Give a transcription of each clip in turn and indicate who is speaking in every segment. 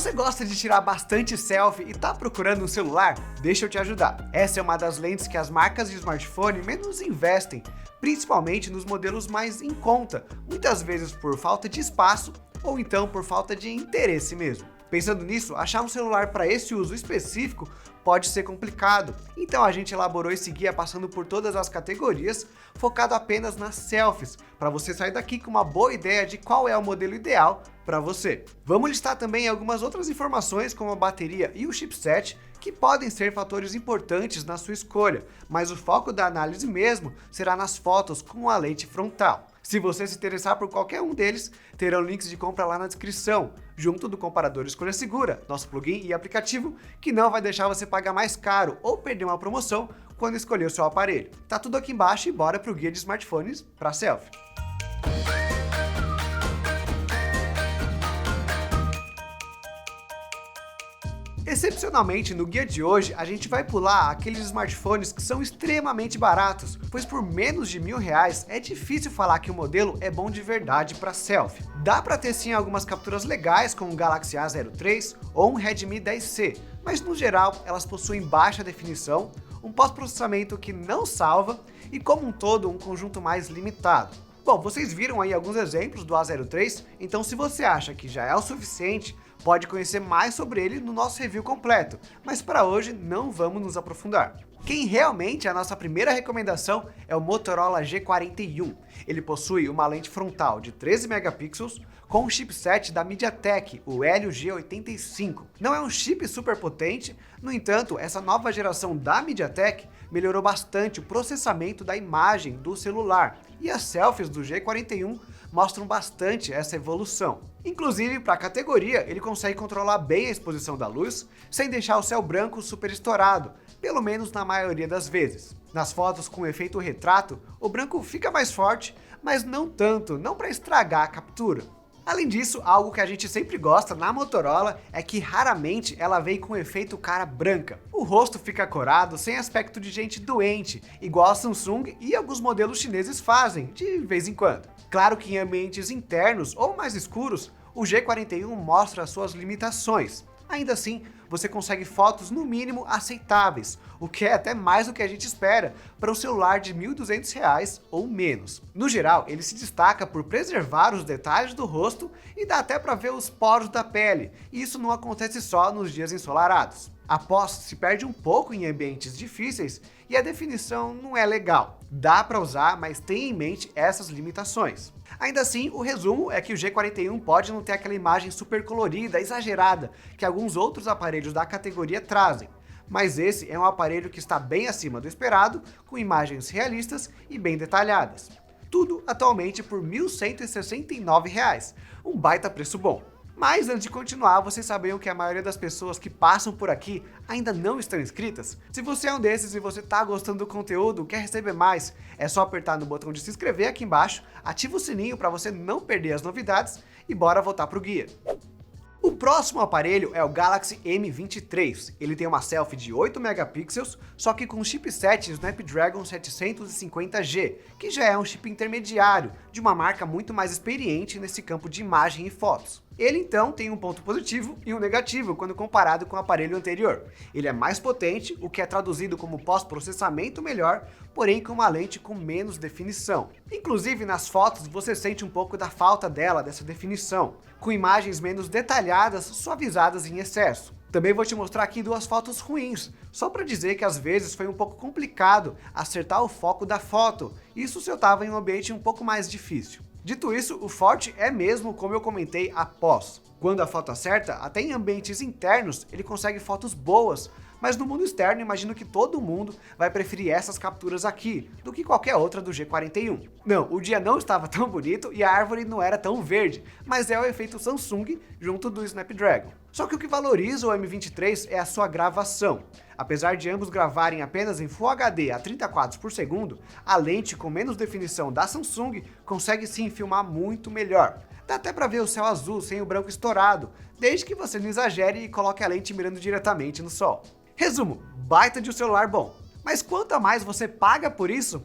Speaker 1: Você gosta de tirar bastante selfie e tá procurando um celular? Deixa eu te ajudar. Essa é uma das lentes que as marcas de smartphone menos investem, principalmente nos modelos mais em conta, muitas vezes por falta de espaço ou então por falta de interesse mesmo. Pensando nisso, achar um celular para esse uso específico pode ser complicado, então a gente elaborou esse guia passando por todas as categorias, focado apenas nas selfies, para você sair daqui com uma boa ideia de qual é o modelo ideal para você. Vamos listar também algumas outras informações como a bateria e o chipset, que podem ser fatores importantes na sua escolha, mas o foco da análise mesmo será nas fotos com a lente frontal. Se você se interessar por qualquer um deles, terão links de compra lá na descrição, junto do comparador Escolha Segura, nosso plugin e aplicativo, que não vai deixar você pagar mais caro ou perder uma promoção quando escolher o seu aparelho. Tá tudo aqui embaixo e bora pro guia de smartphones para selfie. Excepcionalmente, no guia de hoje, a gente vai pular aqueles smartphones que são extremamente baratos, pois por menos de R$1.000 é difícil falar que o modelo é bom de verdade para selfie. Dá para ter sim algumas capturas legais como o Galaxy A03 ou um Redmi 10C, mas no geral elas possuem baixa definição, um pós-processamento que não salva e como um todo um conjunto mais limitado. Bom, vocês viram aí alguns exemplos do A03, então se você acha que já é o suficiente, pode conhecer mais sobre ele no nosso review completo, mas para hoje não vamos nos aprofundar. Quem realmente é a nossa primeira recomendação é o Motorola G41. Ele possui uma lente frontal de 13 megapixels com um chipset da MediaTek, o Helio G85. Não é um chip super potente, no entanto, essa nova geração da MediaTek melhorou bastante o processamento da imagem do celular, e as selfies do G41 mostram bastante essa evolução. Inclusive, para a categoria, ele consegue controlar bem a exposição da luz, sem deixar o céu branco super estourado, pelo menos na maioria das vezes. Nas fotos com efeito retrato, o branco fica mais forte, mas não tanto, não para estragar a captura. Além disso, algo que a gente sempre gosta na Motorola é que raramente ela vem com efeito cara branca. O rosto fica corado sem aspecto de gente doente, igual a Samsung e alguns modelos chineses fazem, de vez em quando. Claro que em ambientes internos ou mais escuros, o G41 mostra suas limitações. Ainda assim, você consegue fotos no mínimo aceitáveis, o que é até mais do que a gente espera para um celular de R$1.200 ou menos. No geral, ele se destaca por preservar os detalhes do rosto e dá até para ver os poros da pele, e isso não acontece só nos dias ensolarados. A pós se perde um pouco em ambientes difíceis e a definição não é legal. Dá para usar, mas tenha em mente essas limitações. Ainda assim, o resumo é que o G41 pode não ter aquela imagem super colorida, exagerada, que alguns outros aparelhos da categoria trazem. Mas esse é um aparelho que está bem acima do esperado, com imagens realistas e bem detalhadas. Tudo atualmente por R$1.169, um baita preço bom. Mas antes de continuar, vocês sabiam que a maioria das pessoas que passam por aqui ainda não estão inscritas? Se você é um desses e você tá gostando do conteúdo, quer receber mais, é só apertar no botão de se inscrever aqui embaixo, ativa o sininho para você não perder as novidades e bora voltar pro guia. O próximo aparelho é o Galaxy M23. Ele tem uma selfie de 8 megapixels, só que com o chipset Snapdragon 750G, que já é um chip intermediário, de uma marca muito mais experiente nesse campo de imagem e fotos. Ele então tem um ponto positivo e um negativo quando comparado com o aparelho anterior. Ele é mais potente, o que é traduzido como pós-processamento melhor, porém com uma lente com menos definição. Inclusive nas fotos você sente um pouco da falta dessa definição, com imagens menos detalhadas, suavizadas em excesso. Também vou te mostrar aqui duas fotos ruins, só para dizer que às vezes foi um pouco complicado acertar o foco da foto, isso se eu estava em um ambiente um pouco mais difícil. Dito isso, o forte é mesmo como eu comentei após. Quando a foto acerta, até em ambientes internos ele consegue fotos boas, mas no mundo externo imagino que todo mundo vai preferir essas capturas aqui do que qualquer outra do G41. Não, o dia não estava tão bonito e a árvore não era tão verde, mas é o efeito Samsung junto do Snapdragon. Só que o que valoriza o M23 é a sua gravação. Apesar de ambos gravarem apenas em Full HD a 30 quadros por segundo, a lente com menos definição da Samsung consegue sim filmar muito melhor. Dá até para ver o céu azul sem o branco estourado, desde que você não exagere e coloque a lente mirando diretamente no sol. Resumo, baita de um celular bom. Mas quanto a mais você paga por isso?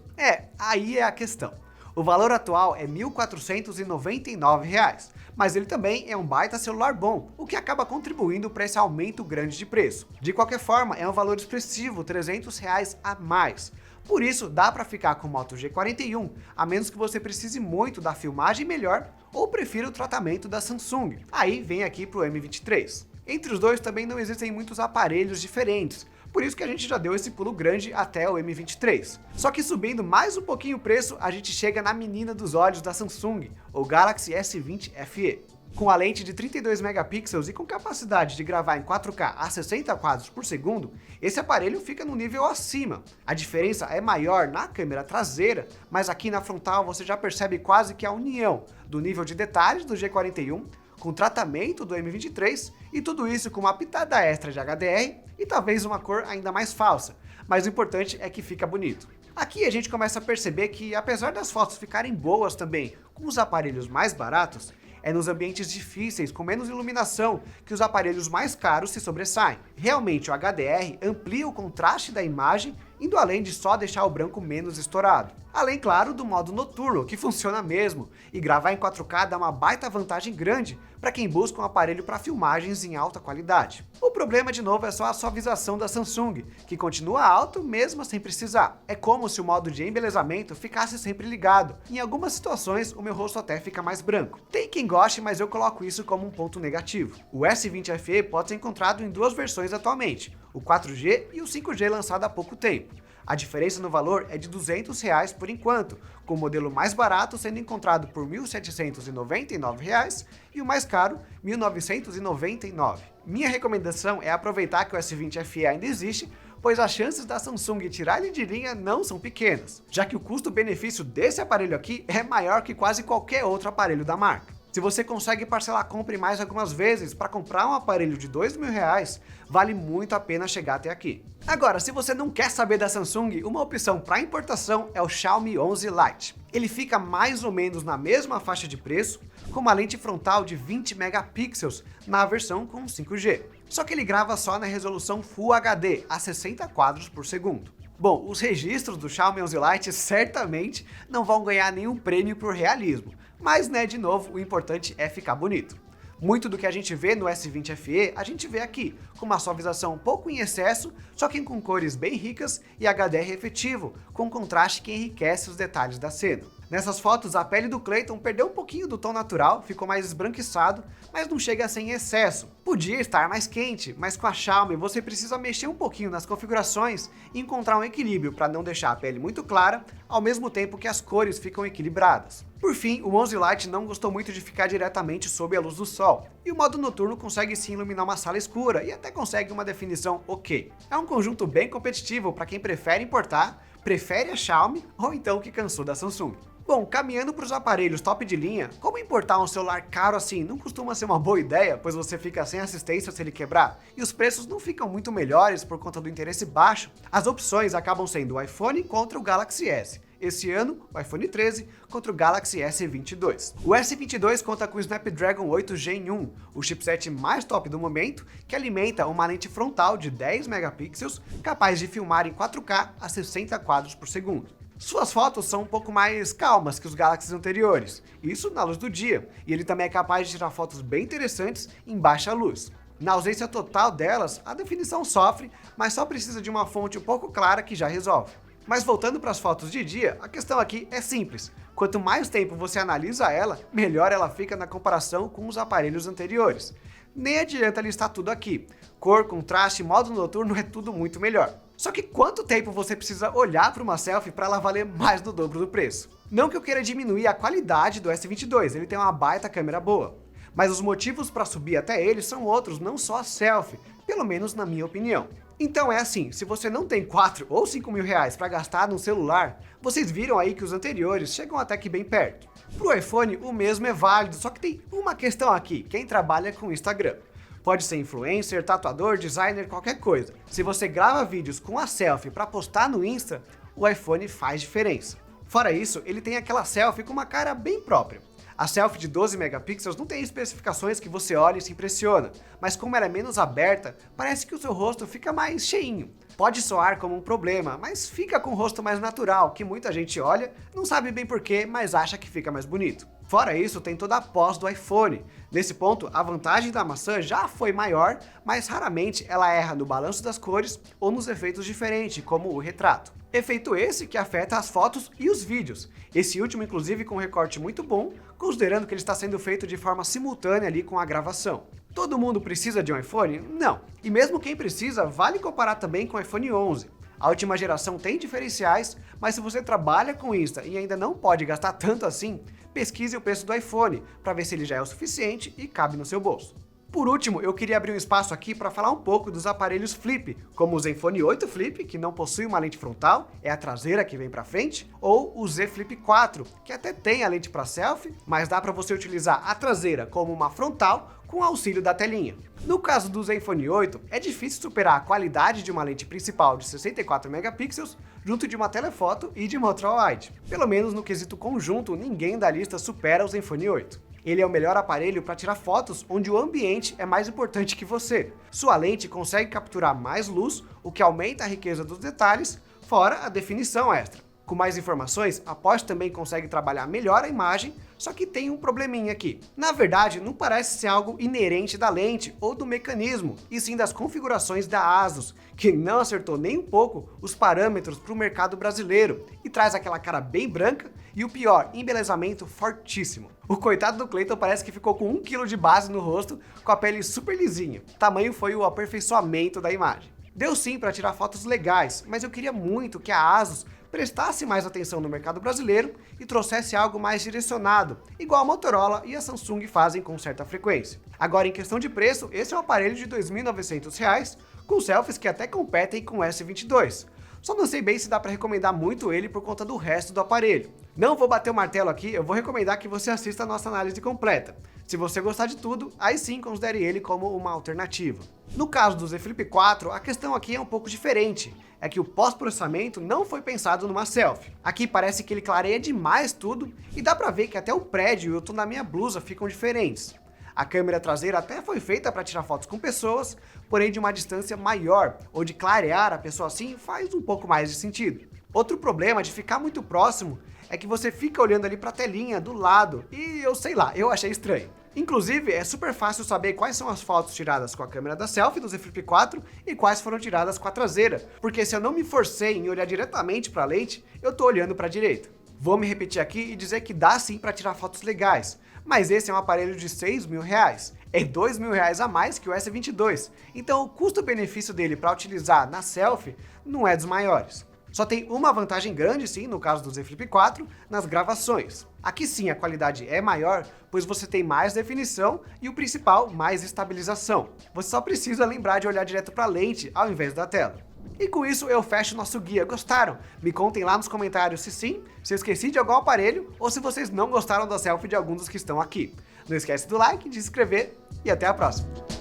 Speaker 1: Aí é a questão. O valor atual é R$ 1.499, mas ele também é um baita celular bom, o que acaba contribuindo para esse aumento grande de preço. De qualquer forma, é um valor expressivo, R$ 300 a mais. Por isso, dá para ficar com o Moto G41, a menos que você precise muito da filmagem melhor ou prefira o tratamento da Samsung. Aí vem aqui para o M23. Entre os dois também não existem muitos aparelhos diferentes, por isso que a gente já deu esse pulo grande até o M23. Só que subindo mais um pouquinho o preço, a gente chega na menina dos olhos da Samsung, o Galaxy S20 FE. Com a lente de 32 megapixels e com capacidade de gravar em 4K a 60 quadros por segundo, esse aparelho fica no nível acima. A diferença é maior na câmera traseira, mas aqui na frontal você já percebe quase que a união do nível de detalhes do G41 com tratamento do M23 e tudo isso com uma pitada extra de HDR e talvez uma cor ainda mais falsa, mas o importante é que fica bonito. Aqui a gente começa a perceber que, apesar das fotos ficarem boas também com os aparelhos mais baratos, é nos ambientes difíceis, com menos iluminação, que os aparelhos mais caros se sobressaem. Realmente o HDR amplia o contraste da imagem, indo além de só deixar o branco menos estourado. Além, claro, do modo noturno, que funciona mesmo, e gravar em 4K dá uma baita vantagem grande para quem busca um aparelho para filmagens em alta qualidade. O problema, de novo, é só a suavização da Samsung, que continua alto mesmo sem precisar. É como se o modo de embelezamento ficasse sempre ligado. Em algumas situações, o meu rosto até fica mais branco. Tem quem goste, mas eu coloco isso como um ponto negativo. O S20 FE pode ser encontrado em duas versões atualmente, o 4G e o 5G lançado há pouco tempo. A diferença no valor é de R$ 200 por enquanto, com o modelo mais barato sendo encontrado por R$ 1.799 e o mais caro, R$ 1.999. Minha recomendação é aproveitar que o S20 FE ainda existe, pois as chances da Samsung tirar ele de linha não são pequenas, já que o custo-benefício desse aparelho aqui é maior que quase qualquer outro aparelho da marca. Se você consegue parcelar a compra em mais algumas vezes para comprar um aparelho de R$ 2.000, vale muito a pena chegar até aqui. Agora, se você não quer saber da Samsung, uma opção para importação é o Xiaomi 11 Lite. Ele fica mais ou menos na mesma faixa de preço, com uma lente frontal de 20 megapixels na versão com 5G. Só que ele grava só na resolução Full HD, a 60 quadros por segundo. Bom, os registros do Xiaomi 11 Lite certamente não vão ganhar nenhum prêmio por realismo, mas, de novo, o importante é ficar bonito. Muito do que a gente vê no S20 FE, a gente vê aqui, com uma suavização um pouco em excesso, só que com cores bem ricas e HDR efetivo, com contraste que enriquece os detalhes da cena. Nessas fotos, a pele do Clayton perdeu um pouquinho do tom natural, ficou mais esbranquiçado, mas não chega a ser em excesso. Podia estar mais quente, mas com a Xiaomi você precisa mexer um pouquinho nas configurações e encontrar um equilíbrio para não deixar a pele muito clara, ao mesmo tempo que as cores ficam equilibradas. Por fim, o 11 Lite não gostou muito de ficar diretamente sob a luz do sol, e o modo noturno consegue sim iluminar uma sala escura e até consegue uma definição ok. É um conjunto bem competitivo para quem prefere importar, prefere a Xiaomi ou então que cansou da Samsung. Bom, caminhando para os aparelhos top de linha, como importar um celular caro assim não costuma ser uma boa ideia, pois você fica sem assistência se ele quebrar, e os preços não ficam muito melhores por conta do interesse baixo, as opções acabam sendo o iPhone contra o Galaxy S. Esse ano, o iPhone 13 contra o Galaxy S22. O S22 conta com o Snapdragon 8 Gen 1, o chipset mais top do momento, que alimenta uma lente frontal de 10 megapixels, capaz de filmar em 4K a 60 quadros por segundo. Suas fotos são um pouco mais calmas que os Galaxies anteriores, isso na luz do dia, e ele também é capaz de tirar fotos bem interessantes em baixa luz. Na ausência total delas, a definição sofre, mas só precisa de uma fonte um pouco clara que já resolve. Mas voltando para as fotos de dia, a questão aqui é simples. Quanto mais tempo você analisa ela, melhor ela fica na comparação com os aparelhos anteriores. Nem adianta listar tudo aqui. Cor, contraste, modo noturno é tudo muito melhor. Só que quanto tempo você precisa olhar para uma selfie para ela valer mais do dobro do preço? Não que eu queira diminuir a qualidade do S22, ele tem uma baita câmera boa. Mas os motivos para subir até ele são outros, não só a selfie, pelo menos na minha opinião. Então é assim, se você não tem 4 ou 5 mil reais para gastar num celular, vocês viram aí que os anteriores chegam até que bem perto. Pro iPhone o mesmo é válido, só que tem uma questão aqui, quem trabalha com Instagram. Pode ser influencer, tatuador, designer, qualquer coisa. Se você grava vídeos com a selfie para postar no Insta, o iPhone faz diferença. Fora isso, ele tem aquela selfie com uma cara bem própria. A selfie de 12 megapixels não tem especificações que você olha e se impressiona, mas como ela é menos aberta, parece que o seu rosto fica mais cheinho. Pode soar como um problema, mas fica com o rosto mais natural, que muita gente olha, não sabe bem porquê, mas acha que fica mais bonito. Fora isso, tem toda a pós do iPhone. Nesse ponto, a vantagem da maçã já foi maior, mas raramente ela erra no balanço das cores ou nos efeitos diferentes, como o retrato. Efeito esse que afeta as fotos e os vídeos. Esse último, inclusive, com um recorte muito bom, considerando que ele está sendo feito de forma simultânea ali com a gravação. Todo mundo precisa de um iPhone? Não. E mesmo quem precisa, vale comparar também com o iPhone 11. A última geração tem diferenciais, mas se você trabalha com Insta e ainda não pode gastar tanto assim, pesquise o preço do iPhone para ver se ele já é o suficiente e cabe no seu bolso. Por último, eu queria abrir um espaço aqui para falar um pouco dos aparelhos Flip, como o Zenfone 8 Flip, que não possui uma lente frontal, é a traseira que vem para frente, ou o Z Flip 4, que até tem a lente para selfie, mas dá para você utilizar a traseira como uma frontal com auxílio da telinha. No caso do Zenfone 8, é difícil superar a qualidade de uma lente principal de 64 megapixels junto de uma telefoto e de uma ultra-wide. Pelo menos no quesito conjunto, ninguém da lista supera o Zenfone 8. Ele é o melhor aparelho para tirar fotos onde o ambiente é mais importante que você. Sua lente consegue capturar mais luz, o que aumenta a riqueza dos detalhes, fora a definição extra. Com mais informações, a Porsche também consegue trabalhar melhor a imagem, só que tem um probleminha aqui. Na verdade, não parece ser algo inerente da lente ou do mecanismo, e sim das configurações da ASUS, que não acertou nem um pouco os parâmetros para o mercado brasileiro, e traz aquela cara bem branca e o pior, embelezamento fortíssimo. O coitado do Clayton parece que ficou com 1 kg de base no rosto, com a pele super lisinha. Tamanho foi o aperfeiçoamento da imagem. Deu sim para tirar fotos legais, mas eu queria muito que a ASUS prestasse mais atenção no mercado brasileiro e trouxesse algo mais direcionado, igual a Motorola e a Samsung fazem com certa frequência. Agora, em questão de preço, esse é um aparelho de R$ 2.900, com selfies que até competem com o S22. Só não sei bem se dá para recomendar muito ele por conta do resto do aparelho. Não vou bater o martelo aqui, eu vou recomendar que você assista a nossa análise completa. Se você gostar de tudo, aí sim considere ele como uma alternativa. No caso do Z Flip 4, a questão aqui é um pouco diferente. É que o pós-processamento não foi pensado numa selfie. Aqui parece que ele clareia demais tudo e dá pra ver que até o prédio e o tom da minha blusa ficam diferentes. A câmera traseira até foi feita para tirar fotos com pessoas, porém de uma distância maior, ou de clarear a pessoa assim faz um pouco mais de sentido. Outro problema de ficar muito próximo é que você fica olhando ali para a telinha do lado e eu sei lá, eu achei estranho. Inclusive, é super fácil saber quais são as fotos tiradas com a câmera da selfie do Z Flip 4 e quais foram tiradas com a traseira, porque se eu não me forcei em olhar diretamente para a lente, eu tô olhando para a direita. Vou me repetir aqui e dizer que dá sim para tirar fotos legais, mas esse é um aparelho de R$6.000, é R$2.000 a mais que o S22, então o custo-benefício dele para utilizar na selfie não é dos maiores. Só tem uma vantagem grande sim, no caso do Z Flip 4, nas gravações. Aqui sim a qualidade é maior, pois você tem mais definição e o principal, mais estabilização. Você só precisa lembrar de olhar direto para a lente ao invés da tela. E com isso eu fecho nosso guia. Gostaram? Me contem lá nos comentários se sim, se eu esqueci de algum aparelho ou se vocês não gostaram da selfie de alguns dos que estão aqui. Não esquece do like, de se inscrever e até a próxima!